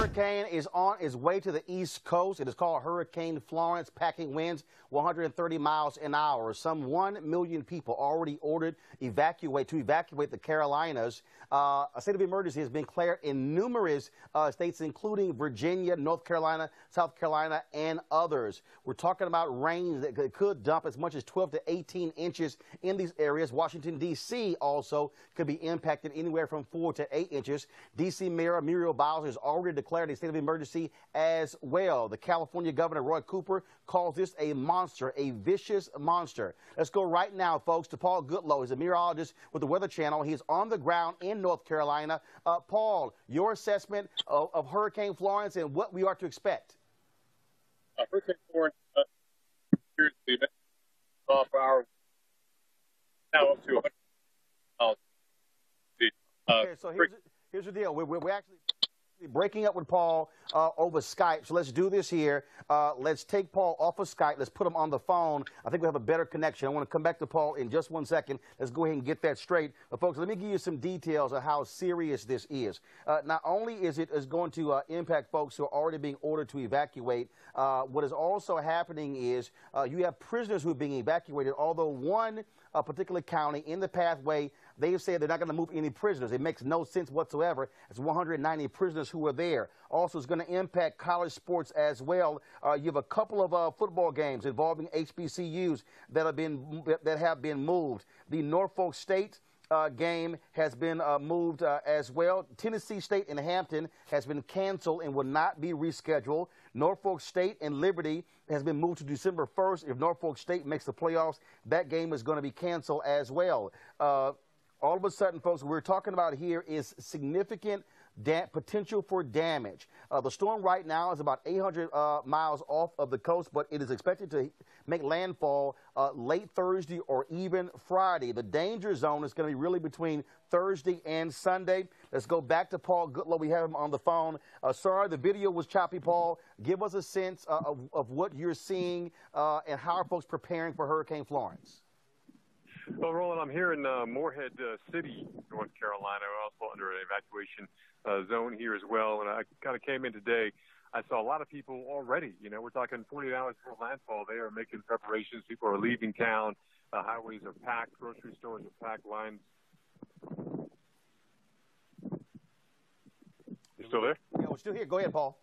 hurricane is on its way to the East Coast. It is called Hurricane Florence, packing winds 130 miles an hour. Some 1 million people already ordered to evacuate the Carolinas. A state of emergency has been declared in numerous states, including Virginia, North Carolina, South Carolina, and others. We're talking about rain that could dump as much as 12 to 18 inches in these areas. Washington, D.C. also could be impacted anywhere from 4 to 8 inches. D.C. Mayor Muriel Bowser has already declared a state of emergency as well. The California Governor, Roy Cooper, calls this a monster, a vicious monster. Let's go right now, folks, to Paul Goodloe. He's a meteorologist with the Weather Channel. He's on the ground in North Carolina. Paul, your assessment of Hurricane Florence and what we are to expect. Hurricane Florence appears to be off our now up to 100 miles. Okay, so here's the deal. We're actually breaking up with Paul over Skype, so let's do this here. Let's take Paul off of Skype. Let's put him on the phone. I think we have a better connection. I want to come back to Paul in just 1 second. Let's go ahead and get that straight. But folks, let me give you some details of how serious this is. Not only is it going to impact folks who are already being ordered to evacuate, what is also happening is you have prisoners who are being evacuated, although one particular county in the pathway, they've said they're not going to move any prisoners. It makes no sense whatsoever. It's 190 prisoners who are there. Also, it's going to impact college sports as well. You have a couple of football games involving HBCUs that have been moved. The Norfolk State game has been moved as well. Tennessee State in Hampton has been canceled and will not be rescheduled. Norfolk State and Liberty has been moved to December 1st. If Norfolk State makes the playoffs, that game is going to be canceled as well. All of a sudden, folks, what we're talking about here is significant potential for damage. The storm right now is about 800 miles off of the coast, but it is expected to make landfall late Thursday or even Friday. The danger zone is going to be really between Thursday and Sunday. Let's go back to Paul Goodloe. We have him on the phone. Sorry, the video was choppy, Paul. Give us a sense of what you're seeing and how are folks preparing for Hurricane Florence? Well, Roland, I'm here in Morehead City, North Carolina. We're also under an evacuation zone here as well. And I kind of came in today. I saw a lot of people already. You know, we're talking 48 hours before landfall. They are making preparations. People are leaving town. Highways are packed. Grocery stores are packed. Lines. You still there? Yeah, we're still here. Go ahead, Paul.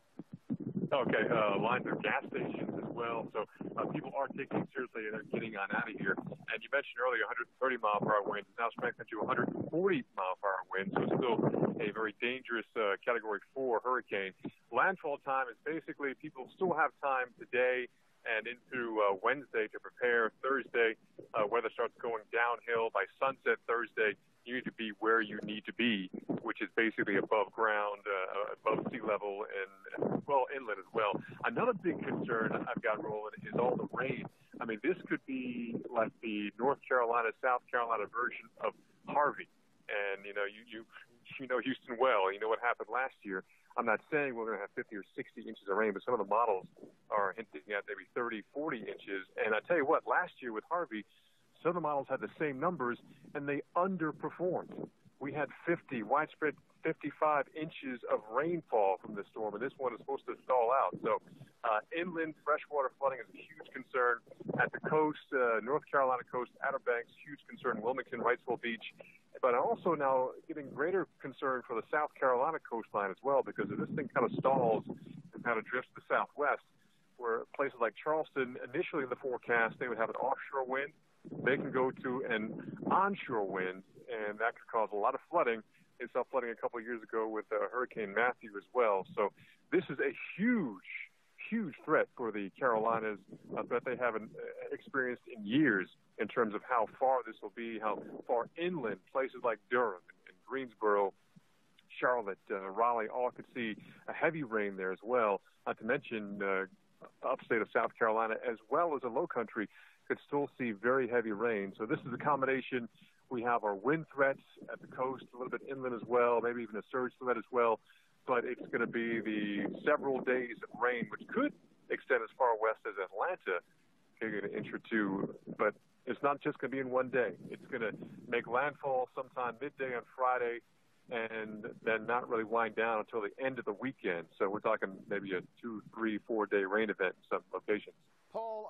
Okay, lines are gas stations as well, so people are taking it seriously and they're getting on out of here. And you mentioned earlier 130 mile per hour winds, now strengthened to 140 mile per hour winds, so it's still a very dangerous Category 4 hurricane. Landfall time is basically people still have time today and into Wednesday to prepare. Thursday, weather starts going downhill. By sunset Thursday, you need to be where you need to be, which is basically above ground, above sea level, and, well, inland as well. Another big concern I've got, Roland, is all the rain. I mean, this could be like the North Carolina, South Carolina version of Harvey. And, you know, you know Houston well. You know what happened last year. I'm not saying we're going to have 50 or 60 inches of rain, but some of the models are hinting at maybe 30, 40 inches. And I tell you what, last year with Harvey, some of the models had the same numbers, and they underperformed. We had widespread 55 inches of rainfall from this storm, and this one is supposed to stall out. So inland freshwater flooding is a huge concern. At the coast, North Carolina coast, Outer Banks, huge concern. Wilmington, Wrightsville Beach. But also now getting greater concern for the South Carolina coastline as well, because if this thing kind of stalls and kind of drifts to the southwest, where places like Charleston, initially in the forecast, they would have an offshore wind. They can go to an onshore wind, and that could cause a lot of flooding. They saw flooding a couple of years ago with Hurricane Matthew as well. So this is a huge, huge threat for the Carolinas that they haven't experienced in years in terms of how far this will be, how far inland, places like Durham and Greensboro, Charlotte, Raleigh, all could see a heavy rain there as well. Not to mention upstate of South Carolina, as well as the low country, could still see very heavy rain. So this is a combination. We have our wind threats at the coast, a little bit inland as well, maybe even a surge threat as well. But it's going to be the several days of rain, which could extend as far west as Atlanta, maybe an inch or two. But it's not just going to be in one day. It's going to make landfall sometime midday on Friday, and then not really wind down until the end of the weekend. So we're talking maybe a 2, 3, 4-day rain event in some locations. Paul,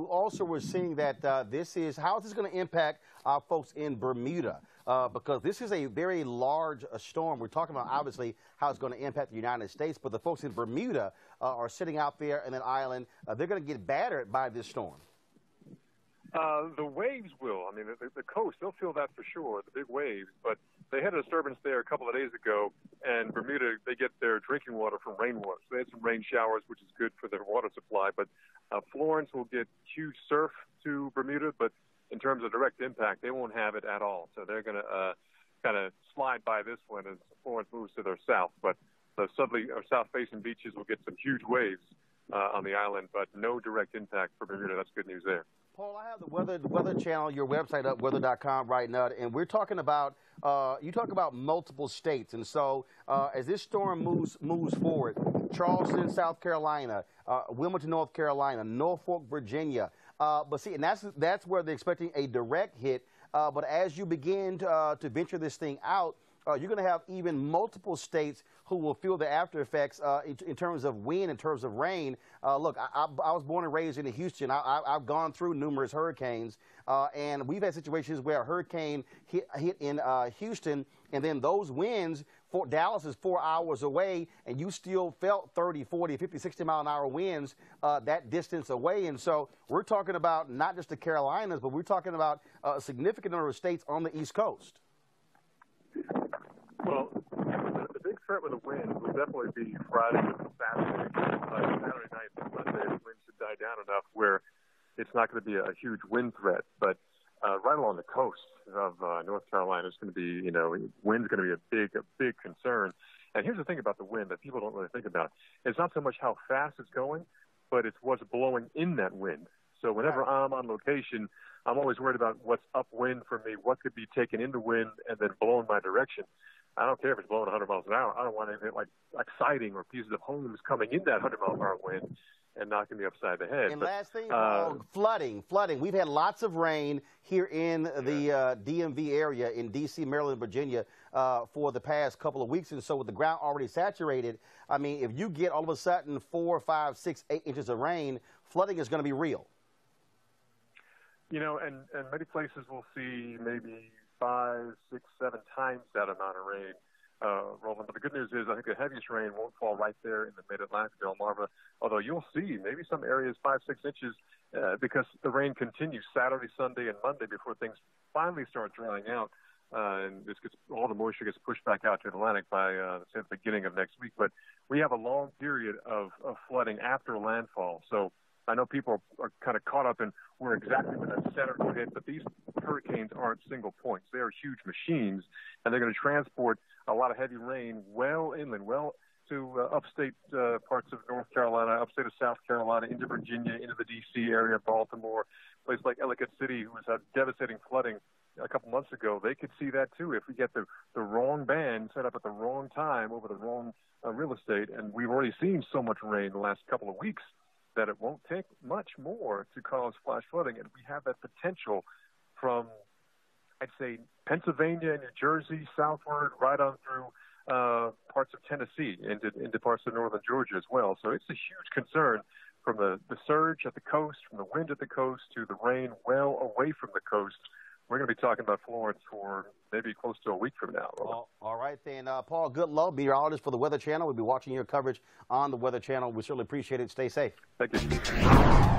also we're seeing that how is this going to impact our folks in Bermuda? Because this is a very large storm. We're talking about, obviously, how it's going to impact the United States, but the folks in Bermuda are sitting out there in an island. They're going to get battered by this storm. The waves will. I mean, the coast, they'll feel that for sure, the big waves. But they had a disturbance there a couple of days ago, and Bermuda, they get their drinking water from rainwater. So they had some rain showers, which is good for their water supply. But Florence will get huge surf to Bermuda, but in terms of direct impact, they won't have it at all. So they're going to kind of slide by this one as Florence moves to their south. But the southerly or south-facing beaches will get some huge waves on the island, but no direct impact for Bermuda. That's good news there. Paul, I have the Weather Channel, your website up, weather.com right now, and we're talking about, you talk about multiple states. And so as this storm moves forward, Charleston, South Carolina, Wilmington, North Carolina, Norfolk, Virginia. But see, and that's where they're expecting a direct hit. But as you begin to venture this thing out, you're going to have even multiple states who will feel the after effects in terms of wind, in terms of rain. Look, I was born and raised in Houston. I've gone through numerous hurricanes, and we've had situations where a hurricane hit in Houston, and then those winds, Dallas is 4 hours away, and you still felt 30, 40, 50, 60-mile-an-hour winds that distance away. And so we're talking about not just the Carolinas, but we're talking about a significant number of states on the East Coast. Well, the big threat with the wind will definitely be Friday and Saturday. Saturday night and Monday, the wind should die down enough where it's not going to be a huge wind threat. But right along the coast of North Carolina, it's going to be, wind's going to be a big concern. And here's the thing about the wind that people don't really think about. It's not so much how fast it's going, but it's what's blowing in that wind. So whenever I'm on location, I'm always worried about what's upwind for me, what could be taken in the wind and then blown my direction. I don't care if it's blowing 100 miles an hour. I don't want anything like siding or pieces of homes coming in that 100-mile-per-hour wind and knocking me upside the head. And last thing, flooding. We've had lots of rain here in the DMV area in D.C., Maryland, Virginia for the past couple of weeks. And so with the ground already saturated, I mean, if you get all of a sudden 4, 5, 6, 8 inches of rain, flooding is going to be real. And many places will see maybe 5, 6, 7 times that amount of rain, Roland. But the good news is I think the heaviest rain won't fall right there in the mid-Atlantic, Delmarva, although you'll see maybe some areas 5, 6 inches because the rain continues Saturday, Sunday, and Monday before things finally start drying out. And all the moisture gets pushed back out to the Atlantic by say the beginning of next week. But we have a long period of flooding after landfall. So I know people are kind of caught up in where exactly when that center will hit, but these hurricanes aren't single points. They are huge machines, and they're going to transport a lot of heavy rain well inland, well to upstate parts of North Carolina, upstate of South Carolina, into Virginia, into the D.C. area, Baltimore, places like Ellicott City, who has had devastating flooding a couple months ago. They could see that, too, if we get the wrong band set up at the wrong time over the wrong real estate. And we've already seen so much rain the last couple of weeks that it won't take much more to cause flash flooding. And we have that potential from, I'd say, Pennsylvania and New Jersey southward, right on through parts of Tennessee into parts of northern Georgia as well. So it's a huge concern from the surge at the coast, from the wind at the coast, to the rain well away from the coast. We're going to be talking about Florence for maybe close to a week from now. All right, then. Paul Goodloe, meteorologist for the Weather Channel. We'll be watching your coverage on the Weather Channel. We certainly appreciate it. Stay safe. Thank you.